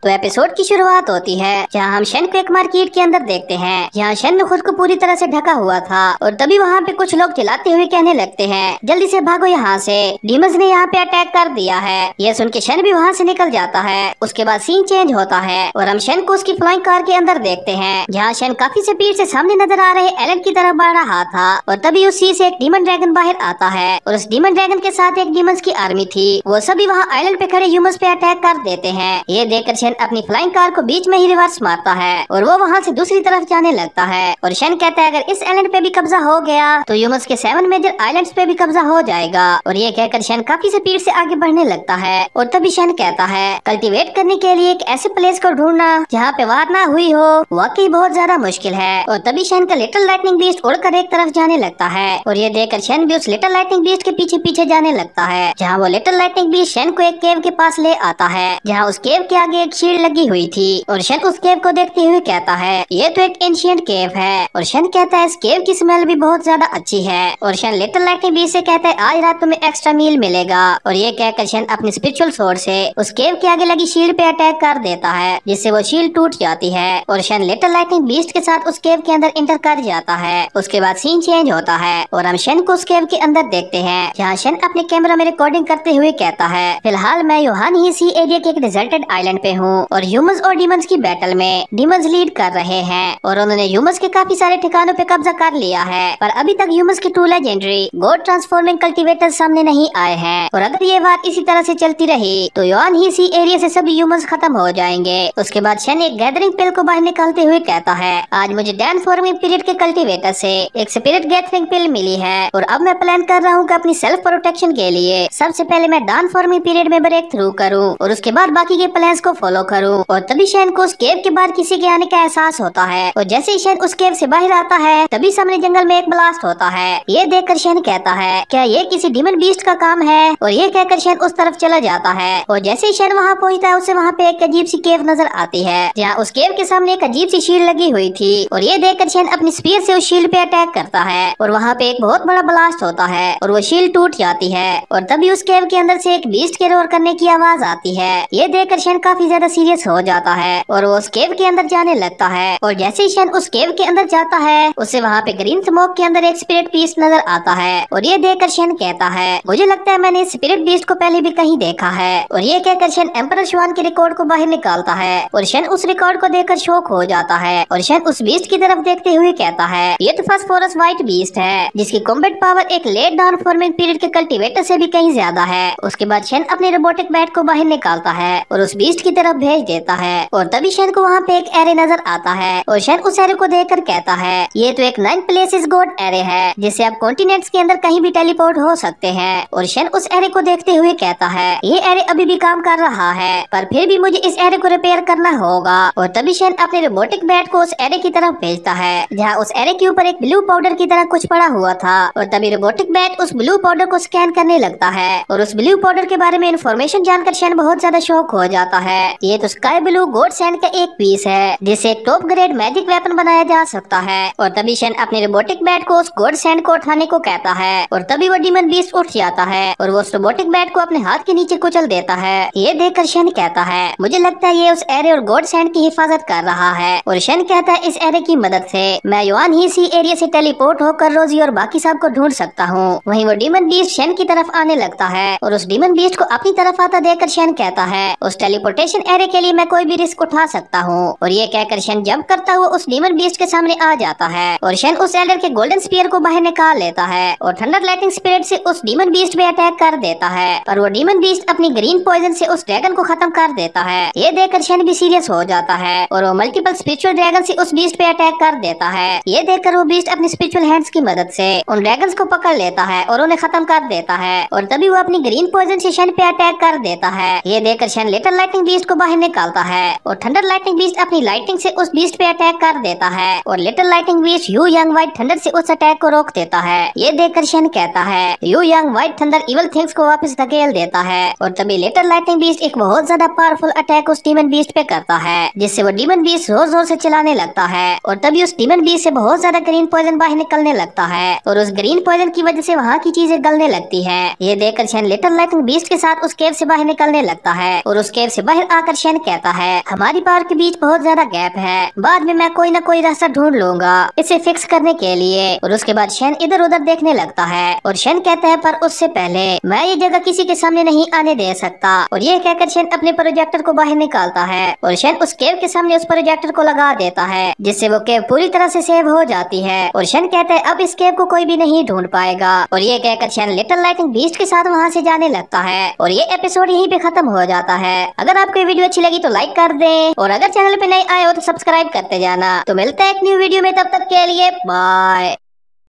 तो एपिसोड की शुरुआत होती है जहाँ हम शन को एक मार्केट के अंदर देखते हैं जहाँ शन खुद को पूरी तरह से ढका हुआ था और तभी वहाँ पे कुछ लोग चिल्लाते हुए कहने लगते हैं, जल्दी से भागो यहाँ से, डीमंस ने यहाँ पे अटैक कर दिया है। ये सुन के शन भी वहाँ से निकल जाता है। उसके बाद सीन चेंज होता है और हम शन को उसकी फ्लाइंग कार के अंदर देखते हैं जहाँ शन काफी स्पीड से सामने नजर आ रहे एलन की तरफ बढ़ रहा था और तभी उस सी से एक डीमन ड्रैगन बाहर आता है और उस डीमन ड्रैगन के साथ एक डीमंस की आर्मी थी। वो सभी वहाँ आइलैंड पे खड़े ह्यूमंस पे अटैक कर देते हैं। ये देखकर शन अपनी फ्लाइंग कार को बीच में ही रिवर्स मारता है और वो वहाँ से दूसरी तरफ जाने लगता है और शन कहता है अगर इस आइलैंड पे भी कब्जा हो गया तो ह्यूमंस के 7 मेजर आइलैंड्स पे भी कब्जा हो जाएगा। और ये कहकर शन काफी स्पीड से आगे बढ़ने लगता है और तभी शन कहता है कल्टीवेट करने के लिए एक ऐसे प्लेस को ढूंढना जहाँ पे वार ना हुई हो वाकई बहुत ज्यादा मुश्किल है। और तभी शन का लिटिल लाइटनिंग बीस्ट उड़कर एक तरफ जाने लगता है और ये देखकर शन भी उस लिटिल लाइटनिंग बीस्ट के पीछे पीछे जाने लगता है जहाँ वो लिटिल लाइटनिंग बीस्ट शन को एक केव के पास ले आता है जहाँ उस केव के आगे एक शील्ड लगी हुई थी और शन उस केव को देखते हुए कहता है ये तो एक एंशिएंट केव है। और शन कहता है इस केव की स्मेल भी बहुत ज्यादा अच्छी है। और शन लिटिल लाइटनिंग बीस्ट से कहता है आज रात तुम्हें एक्स्ट्रा मील मिलेगा। और ये कहकर शन अपनी स्पिरिचुअल सोर्ड से उस केव के आगे लगी शील्ड पे अटैक कर देता है जिससे वो शील्ड टूट जाती है और शन लिटिल लाइटनिंग बीस्ट के साथ उस केव के अंदर इंटर कर जाता है। उसके बाद सीन चेंज होता है और हम शन को उस केव के अंदर देखते हैं जहाँ शन अपने कैमरा में रिकॉर्डिंग करते हुए कहता है फिलहाल मैं योहान ही सी एरिया के एक डिजर्टेड आइलैंड पे हूँ और ह्यूमंस और डीमंस की बैटल में डीमंस लीड कर रहे हैं और उन्होंने ह्यूमंस के काफी सारे ठिकानों पे कब्जा कर लिया है पर अभी तक ह्यूमंस के 2 लेजेंडरी गॉड ट्रांसफॉर्मिंग कल्टीवेटर्स सामने नहीं आए हैं और अगर ये बात इसी तरह से चलती रही तो योहान ही सी एरिया से सभी ह्यूमंस खत्म हो जाएंगे। उसके बाद शन एक गैदरिंग पिल को बाहर निकालते हुए कहता है आज मुझे डैन फॉर्मिंग पीरियड के कल्टीवेटर से एक स्पिरिट गैदरिंग पिल मिली है और अब मैं प्लान कर रहा हूँ कि अपनी सेल्फ प्रोटेक्शन के लिए सबसे पहले मैं डैन फॉर्मिंग पीरियड में ब्रेक थ्रू करूँ और उसके बाद बाकी के प्लान्स को फॉलो करूँ। और तभी शन को उस केव के बाहर किसी के आने का एहसास होता है और जैसे ही शन उस केव से बाहर आता है तभी सामने जंगल में एक ब्लास्ट होता है। ये देखकर शन कहता है क्या ये किसी डीमन बीस्ट का काम है और ये कहकर शन उस तरफ चला जाता है और जैसे ही शन वहाँ पहुँचता है उसे वहाँ पे एक अजीब सी केव नजर आती है जहाँ उस केव के सामने एक अजीब सी शील्ड लगी हुई थी और ये देखकर शन अपनी स्पीयर से उस शील्ड पे अटैक करता है और वहाँ पे एक बहुत बड़ा ब्लास्ट होता है और वो शील्ड टूट जाती है और तभी उस केव के अंदर से एक बीस्ट के रोर करने की आवाज आती है। ये देखकर शन काफी ज्यादा सीरियस हो जाता है और वो उस केव के अंदर जाने लगता है और जैसे ही शन उस केव के अंदर जाता है उसे वहाँ पे ग्रीन स्मोक के अंदर एक स्पिरिट बीस्ट नजर आता है और ये देखकर शन कहता है मुझे लगता है मैंने इस स्पिरिट बीस्ट को पहले भी कहीं देखा है। और ये कहकर शन एम्परर श्वान के रिकॉर्ड को बाहर निकालता है और शन उस रिकॉर्ड को देखकर शॉक हो जाता है और शन उस बीस्ट की तरफ देखते हुए कहता है ये तो फास्फोरस व्हाइट बीस्ट है जिसकी कॉम्बैट पावर एक लेट डाउन फॉर्मिंग पीरियड के कल्टीवेटर से भी कहीं ज्यादा है। उसके बाद शन अपने रोबोटिक बैट को बाहर निकालता है और उस बीस्ट की तरफ भेज देता है और तभी शन को वहाँ पे एक एरे नजर आता है और शन उस एरे को देखकर कहता है ये तो एक 9 प्लेसेस गॉड एरे है जिससे आप कॉन्टिनेंट्स के अंदर कहीं भी टेलीपोर्ट हो सकते हैं। और शन उस एरे को देखते हुए कहता है ये एरे अभी भी काम कर रहा है पर फिर भी मुझे इस एरे को रिपेयर करना होगा। और तभी शन अपने रोबोटिक बैट को उस एरे की तरफ भेजता है जहाँ उस एरे के ऊपर एक ब्लू पाउडर की तरह कुछ पड़ा हुआ था और तभी रोबोटिक बैट उस ब्लू पाउडर को स्कैन करने लगता है और उस ब्लू पाउडर के बारे में इंफॉर्मेशन जानकर शन बहुत ज्यादा शॉक हो जाता है। ये तो स्काई ब्लू गॉड सैंड का एक पीस है जिसे एक टॉप ग्रेड मैजिक वेपन बनाया जा सकता है। और तभी शन अपने रोबोटिक बैट को उस गॉड सैंड को उठाने को कहता है और तभी वो डीमन बीस्ट उठ जाता है और वो उस रोबोटिक बैट को अपने हाथ के नीचे कुचल देता है। ये देखकर शन कहता है मुझे लगता है ये उस एरे और गॉड सैंड की हिफाजत कर रहा है। और शन कहता है इस एरे की मदद से मैं योहान ही सी एरिया से टेलीपोर्ट होकर रोजी और बाकी सब को ढूंढ सकता हूँ। वहीं वो डीमन बीस्ट शन की तरफ आने लगता है और उस डीमन बीस्ट को अपनी तरफ आता देखकर शन कहता है उस टेलीपोर्टेशन एरे के लिए मैं कोई भी रिस्क उठा सकता हूँ। और ये कहकर शन जंप करता हुआ उस डीमन बीस्ट के सामने आ जाता है और शन उस एल्डर के गोल्डन स्पीयर को बाहर निकाल लेता है और थंडर लाइटिंग स्पिरिट से उस डीमन बीस्ट पे अटैक कर देता है पर वो डीमन बीस्ट अपनी ग्रीन पॉइजन से उस ड्रैगन को खत्म कर देता है। ये देखकर शन भी सीरियस हो जाता है और वो मल्टीपल स्पिरिचुअल ड्रैगन से उस बीस्ट पे अटैक कर देता है। ये देखकर वो बीस्ट अपनी स्पिरिचुअल हैंड्स की मदद से उन ड्रैगन्स को पकड़ लेता है और उन्हें खत्म कर देता है और तभी वो अपनी ग्रीन पॉइजन से शन पे अटैक कर देता है। ये देखकर शन लिटिल लाइटनिंग बीस्ट को बाहर निकालता है और थंडर लाइटनिंग बीस्ट अपनी लाइटनिंग से उस बीस्ट पे अटैक कर देता है और little lightning beast you young white thunder से उस अटैक को रोक देता है। ये देखकर शन कहता है you young white thunder evil things को वापस धकेल देता है और तभी लिटिल लाइटनिंग बीस्ट एक बहुत ज्यादा पावरफुल अटैक उस डीमन बीस्ट पे करता है जिससे वो डीमन बीस्ट जोर जोर से चिल्लाने लगता है और तभी उस डीमन बीस्ट से बहुत ज्यादा ग्रीन पॉइजन बाहर निकलने लगता है और उस ग्रीन पॉइजन की वजह से वहाँ की चीजें गलने लगती है। ये देखकर शन लिटिल लाइटनिंग बीस्ट के साथ उस केव से बाहर निकलने लगता है और उस केव से बाहर आकर कहकर शेन कहता है हमारी पावर के बीच बहुत ज्यादा गैप है, बाद में मैं कोई न कोई रास्ता ढूंढ लूंगा इसे फिक्स करने के लिए। और उसके बाद शेन इधर उधर देखने लगता है और शेन कहता है पर उससे पहले मैं ये जगह किसी के सामने नहीं आने दे सकता। और ये कहकर शेन अपने प्रोजेक्टर को बाहर निकालता है और शेन उस केव के सामने उस प्रोजेक्टर को लगा देता है, जिससे वो केव पूरी तरह से सेव हो जाती है। और शेन कहता है अब इस केव को कोई भी नहीं ढूंढ पाएगा। और ये कहकर शेन लिटिल लाइटनिंग बीस्ट के साथ वहाँ से जाने लगता है और ये एपिसोड यहीं पे खत्म हो जाता है। अगर आपको ये वीडियो अच्छी लगी तो लाइक कर दें और अगर चैनल पे नए आए हो तो सब्सक्राइब करते जाना। तो मिलते हैं एक न्यू वीडियो में, तब तक के लिए बाय।